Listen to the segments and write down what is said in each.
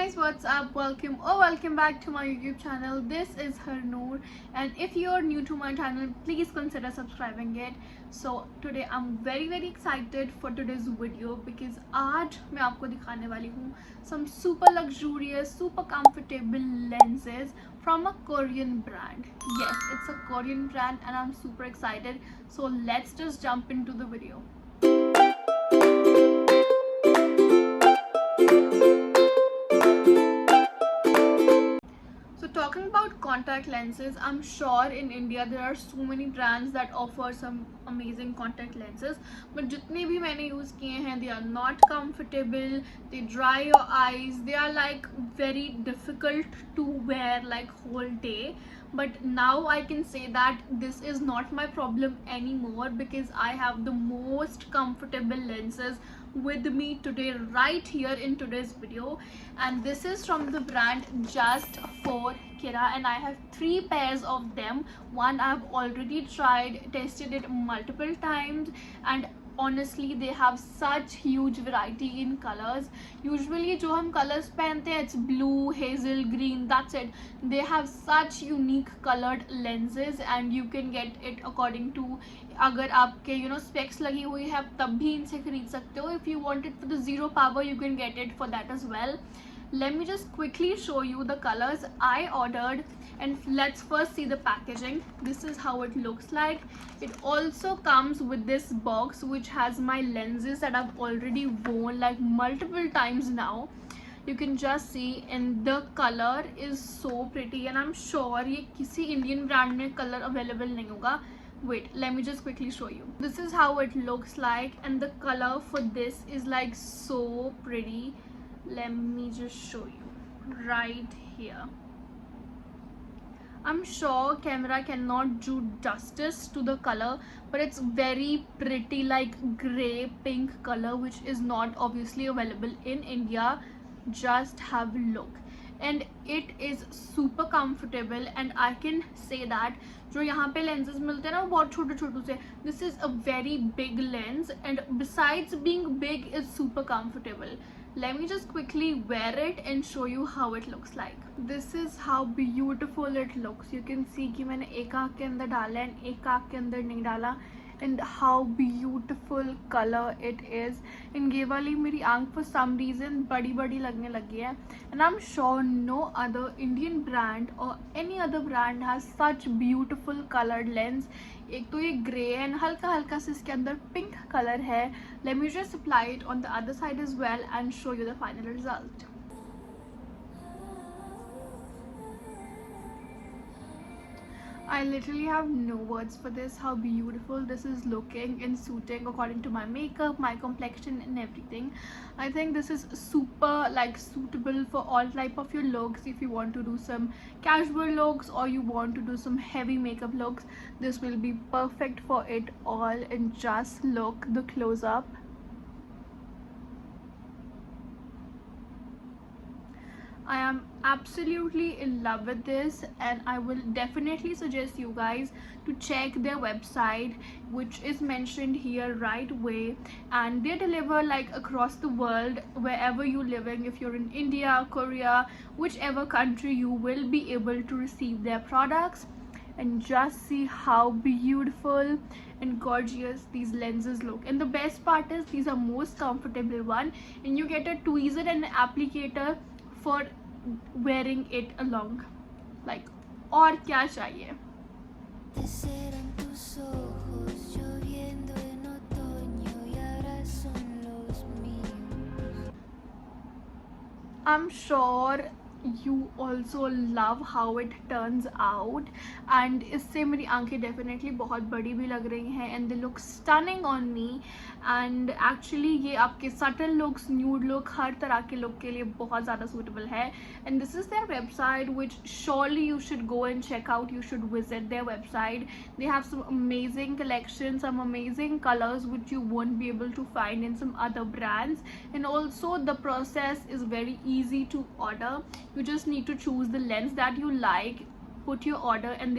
guys, what's up? Welcome back to my YouTube channel. This is Harnoor, and if you're new to my channel, please consider subscribing it. So today I'm very excited for today's video because आज मैं आपको दिखाने वाली हूँ some super luxurious, super comfortable lenses from a Korean brand. Yes, it's a Korean brand and I'm super excited. So let's just jump into the video. Talking about contact lenses, I'm sure in India there are so many brands that offer some amazing contact lenses, but जितने भी मैंने use किए हैं, they are not comfortable, they dry your eyes, they are like very difficult to wear like whole day. But now I can say that this is not my problem anymore because I have the most comfortable lenses with me today right here in today's video, and this is from the brand Just for Kira, and I have 3 pairs of them. One I've already tried, tested it multiple times, and honestly they have such huge variety in colors. Usually जो हम colors पहनते हैं, it's blue, hazel, green, that's it. They have such unique colored lenses and you can get it according to, अगर आपके specs लगी हुई है तब भी इनसे खरीद सकते हो. If you want it for the zero power, you can get it for that as well. Let me just quickly show you the colors I ordered, and let's first see the packaging. This is how it looks like. It also comes with this box which has my lenses that I've already worn like multiple times now. You can just see, and the color is so pretty, and I'm sure ये किसी Indian brand में color available नहीं होगा. Wait, let me just quickly show you. This is how it looks like, and the color for this is like so pretty. Let me just show you right here. I'm sure camera cannot do justice to the color, but it's very pretty, like gray pink color, which is not obviously available in India. Just have a look, and it is super comfortable, and I can say that जो यहाँ पे lenses मिलते हैं ना वो बहुत छोटे छोटे से. This is a very big lens, and besides being big, it's super comfortable. Let me just quickly wear it and show you how it looks like. This is how beautiful it looks. You can see कि मैंने एक आँख के अंदर डाला है and एक आँख के अंदर नहीं डाला, and how beautiful color it is. And ये वाली मेरी आँख for some reason बड़ी बड़ी लगने लगी है, and I'm sure no other Indian brand or any other brand has such beautiful colored lens. एक तो ये ग्रे है and हल्का हल्का से इसके अंदर पिंक कलर है. Let me just apply it on the other side as well and show you the final result. I literally have no words for this, how beautiful this is looking and suiting according to my makeup, my complexion and everything. I think this is super like suitable for all type of your looks. If you want to do some casual looks or you want to do some heavy makeup looks, this will be perfect for it all. And just look the close up. I am absolutely in love with this, and I will definitely suggest you guys to check their website, which is mentioned here right away. And they deliver like across the world, wherever you're living. If you're in India, Korea, whichever country, you will be able to receive their products. And just see how beautiful and gorgeous these lenses look. And the best part is these are most comfortable one, and you get a tweezer and an applicator for wearing it along. Like, और क्या चाहिए? I'm sure you also love how it turns out, and इससे मेरी आंखें definitely बहुत बड़ी भी लग रही हैं, and they look stunning on me. And actually ये आपके subtle looks, nude look, हर तरह के look के लिए बहुत ज़्यादा suitable है. And this is their website, which surely you should go and check out. You should visit their website. They have some amazing collections, some amazing colors which you won't be able to find in some other brands. And also the process is very easy to order. You just need to choose the lens that you like, put your order, and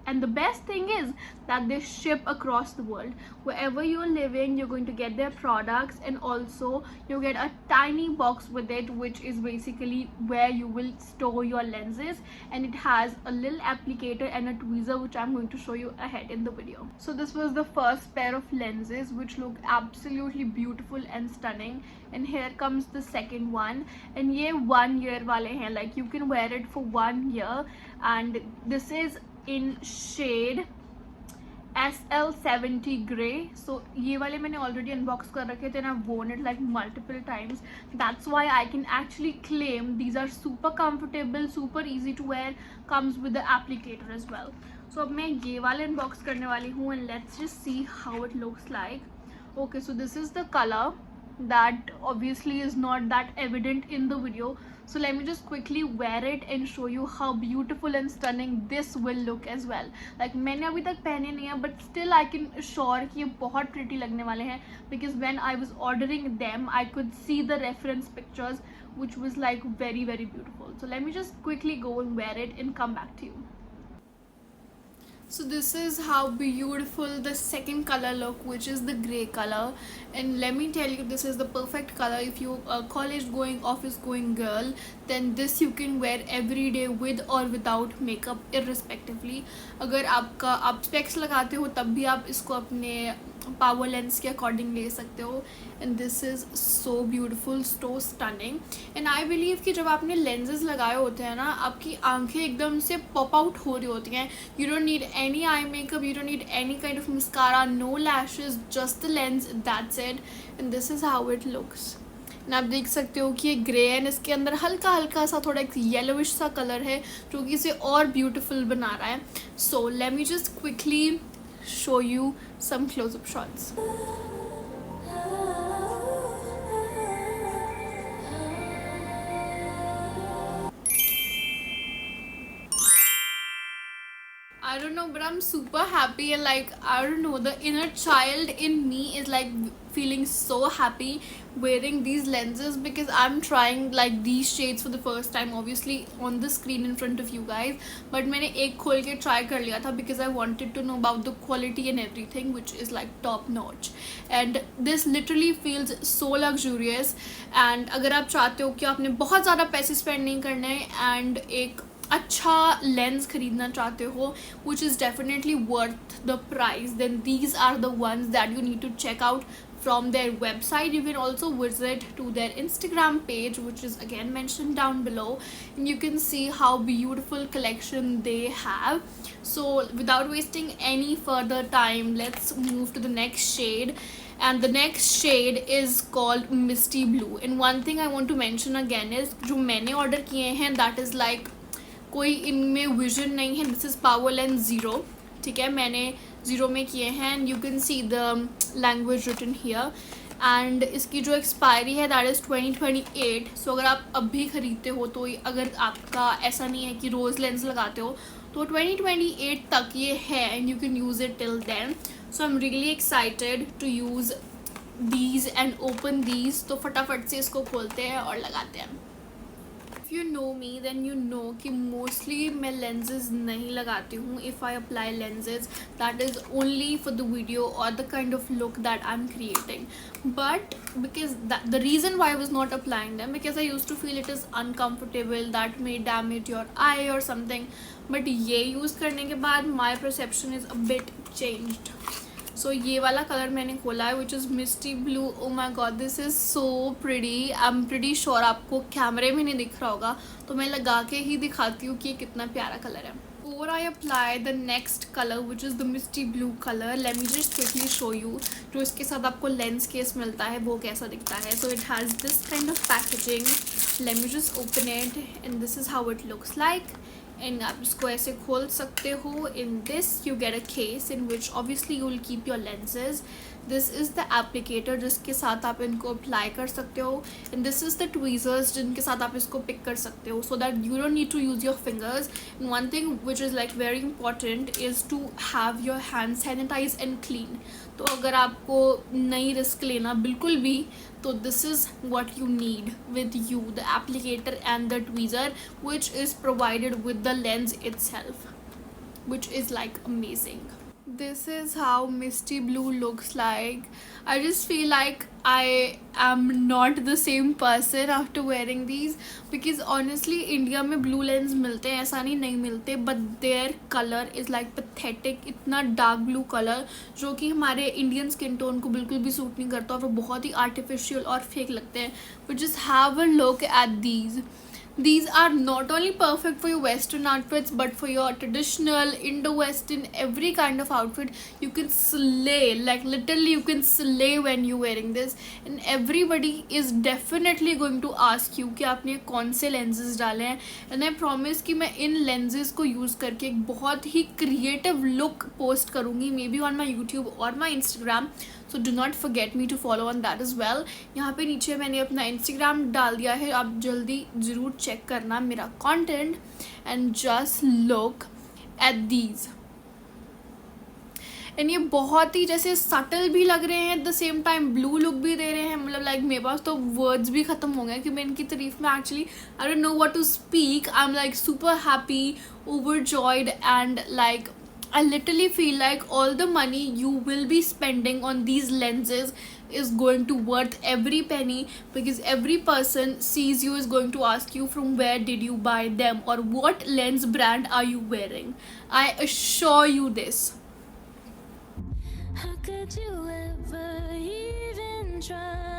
And the best thing is that they ship across the world. Wherever you're living, you're going to get their products, and also you get a tiny box with it, which is basically where you will store your lenses, and it has a little applicator and a tweezer, which I'm going to show you ahead in the video. So this was the first pair of lenses, which look absolutely beautiful and stunning. And here comes the second one, and ये 1 year वाले हैं, like you can wear it for 1 year. And this is in shade SL70 grey. So ये वाले मैंने already unbox कर रखे थे, and I've worn it like multiple times. That's why I can actually claim these are super comfortable, super easy to wear, comes with the applicator as well. So अब मैं ये वाले unbox करने वाली हूँ, and let's just see how it looks like. Okay, so this is the color that obviously is not that evident in the video. So let me just quickly wear it and show you how beautiful and stunning this will look as well. Like मैंने अभी तक पहने नहीं है, but still I can assure कि ये बहुत pretty लगने वाले हैं, because when I was ordering them I could see the reference pictures, which was like very beautiful. So let me just quickly go and wear it and come back to you. So this is how beautiful the second color look, which is the grey color. And let me tell you, this is the perfect color if you a college going, office going girl, then this you can wear every day with or without makeup irrespectively. अगर आप specs लगाते हो तब भी आप इसको अपने power lens के अकॉर्डिंग ले सकते हो. And this is so beautiful, so stunning. And I believe कि जब आपने लेंसेज लगाए होते हैं ना, आपकी आंखें एकदम से पॉप आउट हो रही होती हैं. You don't need any eye makeup, you don't need any kind of mascara, no lashes, just the lens, that's it. And this is how it looks. And आप देख सकते हो कि ये ग्रे एंड इसके अंदर हल्का हल्का सा थोड़ा एक येलोविश सा कलर है, जो कि इसे और ब्यूटिफुल बना रहा है. So let me just quickly show you some close-up shots. I don't know, but I'm super happy, and like I don't know, the inner child in me is like feeling so happy wearing these lenses, because I'm trying like these shades for the first time, obviously on the screen in front of you guys. But मैंने एक खोल के try कर लिया था because I wanted to know about the quality and everything, which is like top notch. And this literally feels so luxurious. And अगर आप चाहते हो कि आपने बहुत ज़्यादा पैसे spend नहीं करने and एक अच्छा लेंस खरीदना चाहते हो, which is definitely worth the price, then these are the ones that you need to check out from their website. You can also visit to their Instagram page, which is again mentioned down below, and you can see how beautiful collection they have. So without wasting any further time, let's move to the next shade. And the next shade is called Misty Blue. And one thing I want to mention again is जो मैंने order किए हैं, that is like कोई इनमें vision नहीं है. This is power lens 0, ठीक है, मैंने 0 में किए हैं. And you can see the language written here. And इसकी जो एक्सपायरी है दैट इज़ 2028. सो अगर आप अभी ख़रीदते हो, तो अगर आपका ऐसा नहीं है कि रोज़ लेंस लगाते हो, तो 2028 तक ये है, and you can use it till then. So I am really excited to use these and open these. तो फटाफट से इसको खोलते हैं और लगाते हैं. If you know me, then you know कि mostly मैं lenses नहीं लगाती हूँ. If I apply lenses, that is only for the video or the kind of look that I'm creating. But because the reason why I was not applying them, because I used to feel it is uncomfortable, that may damage your eye or something. But ये use करने के बाद my perception is a bit changed. सो ये वाला colour मैंने खोला है, which is misty blue. Oh my god, this is so pretty. I am pretty sure आपको कैमरे में नहीं दिख रहा होगा, तो मैं लगा के ही दिखाती हूँ कि ये कितना प्यारा कलर है. Before I apply the next color, which is the misty blue color, let me just quickly show you जो इसके साथ आपको लेंस केस मिलता है वो कैसा दिखता है. So it has this kind of packaging. Let me just open it, and this is how it looks like. And आप इसको ऐसे खोल सकते हो. In this you get a case in which obviously you will keep your lenses. This is the applicator जिसके साथ आप इनको अप्लाई कर सकते हो, and this is the tweezers जिनके साथ आप इसको पिक कर सकते हो, so that you don't need to use your fingers. And one thing which is like very important is to have your hand sanitise and clean. तो अगर आपको नहीं रिस्क लेना बिल्कुल भी, तो this is what you need with you, the applicator and the tweezer, which is provided with the lens itself. which is like amazing. This is how misty blue looks like. I just feel like I am not the same person after wearing these, because honestly India में blue lens मिलते हैं, ऐसा नहीं मिलते, but their color is like pathetic. इतना dark blue color जो कि हमारे इंडियन स्किन टोन को बिल्कुल भी सूट नहीं करता और वो बहुत ही आर्टिफिशियल और फेक लगते हैं. But just have a look at these. These are not only perfect for your western outfits but for your traditional Indo-western every kind of outfit. You can slay, like literally you can slay when you wearing this, and everybody is definitely going to ask you कि आपने कौन से lenses डाले हैं. And I promise कि मैं इन lenses को use करके एक बहुत ही creative look post करूँगी, maybe on my YouTube or my Instagram. So do not forget me to follow on that as well. यहाँ पे नीचे मैंने अपना Instagram डाल दिया है, आप जल्दी ज़रूर चेक करना मेरा content and just look at these. And ये बहुत ही जैसे सटल भी लग रहे हैं, at the same time blue look भी दे रहे हैं. मतलब लाइक मेरे पास तो वर्ड्स भी ख़त्म हो गए कि मैं इनकी तारीफ में actually I don't know what to speak. I am like super happy, overjoyed, and like I literally feel like all the money you will be spending on these lenses is going to worth every penny, because every person sees you is going to ask you from where did you buy them or what lens brand are you wearing. I assure you this. How could you ever even try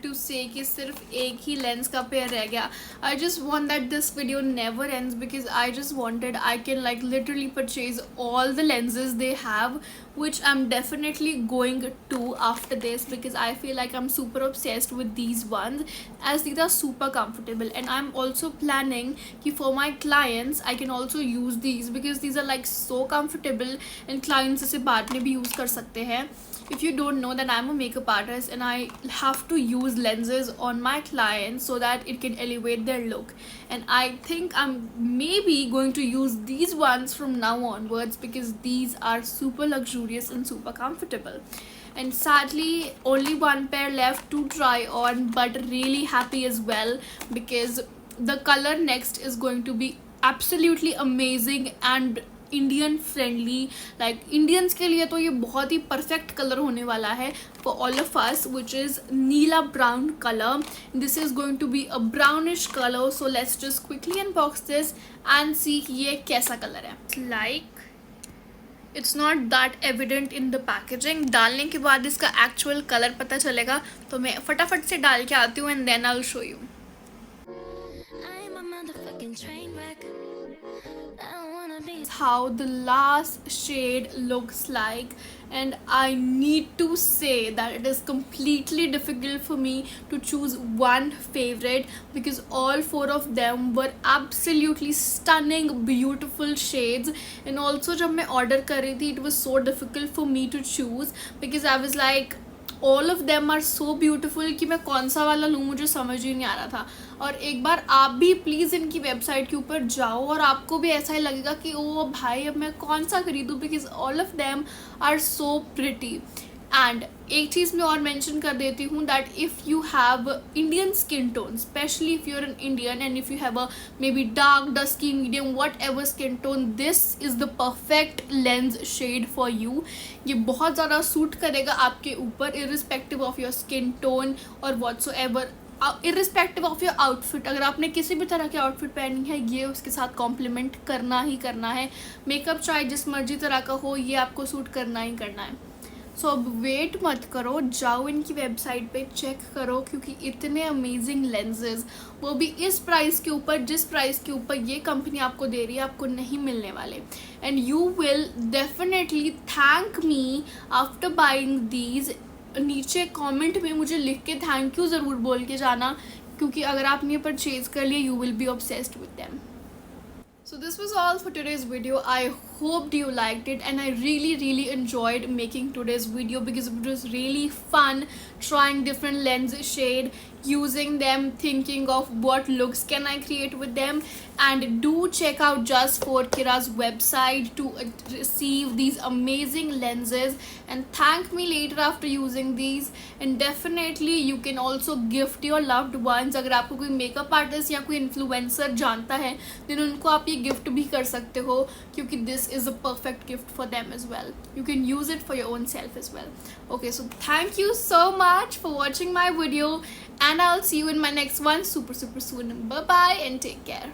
to say कि सिर्फ एक ही lens का pair रह गया. I just want that this video never ends, because I just wanted I can like literally purchase all the lenses they have, which I'm definitely going to after this, because I feel like I'm super obsessed with these ones, as these are super comfortable. And I'm also planning कि for my clients I can also use these, because these are like so comfortable and clients इसे बाद में भी use कर सकते हैं. If you don't know, then I'm a makeup artist and I have to use lenses on my clients so that it can elevate their look. And I think I'm maybe going to use these ones from now onwards, because these are super luxurious and super comfortable. And sadly only one pair left to try on, but really happy as well, because the color next is going to be absolutely amazing and Indian friendly. Like Indians के लिए तो ये बहुत ही perfect colour होने वाला है for all of us, which is नीला brown colour. This is going to be a brownish colour. So let's just quickly unbox this and see ये कैसा कलर है. Like it's not that evident in the packaging. डालने के बाद इसका actual colour पता चलेगा, तो मैं फटाफट से डाल के आती हूँ and then I will show you. How the last shade looks like, and I need to say that it is completely difficult for me to choose one favorite, because all four of them were absolutely stunning, beautiful shades. And also जब मैं order कर रही थी, it was so difficult for me to choose, because I was like all of them are so beautiful कि मैं कौन सा वाला लूँ मुझे समझ ही नहीं आ रहा था. और एक बार आप भी प्लीज़ इनकी वेबसाइट के ऊपर जाओ और आपको भी ऐसा ही लगेगा कि ओ भाई अब मैं कौन सा खरीदूँ, because all of them are so pretty. And एक चीज़ मैं और मेंशन कर देती हूँ that if you have Indian skin tone, specially if you are an Indian and if you have a maybe dark, dusky, medium, whatever skin tone, this is the perfect lens shade for you. ये बहुत ज़्यादा suit करेगा आपके ऊपर, irrespective of your skin tone और whatsoever, irrespective of your outfit. अगर आपने किसी भी तरह की आउटफिट पहनी है, ये उसके साथ कॉम्प्लीमेंट करना ही करना है. मेकअप चाहे जिस मर्जी तरह का हो, ये आपको सूट करना ही करना है. सो अब वेट मत करो, जाओ इनकी वेबसाइट पे चेक करो, क्योंकि इतने अमेजिंग लेंसेज, वो भी इस प्राइस के ऊपर, जिस प्राइस के ऊपर ये कंपनी आपको दे रही है, आपको नहीं मिलने वाले. And you will definitely thank me after buying these. नीचे कमेंट में मुझे लिख के थैंक यू ज़रूर बोल के जाना, क्योंकि अगर आपने परचेज कर लिया, you will be obsessed with them. So this was all for today's video. I hoped you liked it, and I really enjoyed making today's video, because it was really fun trying different lens shade, using them, thinking of what looks can I create with them. And do check out Just for Kira's website to receive these amazing lenses, and thank me later after using these. And definitely you can also gift your loved ones. अगर आपको कोई makeup artist या कोई influencer जानता है, then उनको आप ये गिफ्ट भी कर सकते हो, क्योंकि this is a perfect gift for them as well. You can use it for your own self as well. Okay, so thank you so much for watching my video, and I'll see you in my next one super soon. Bye bye and take care.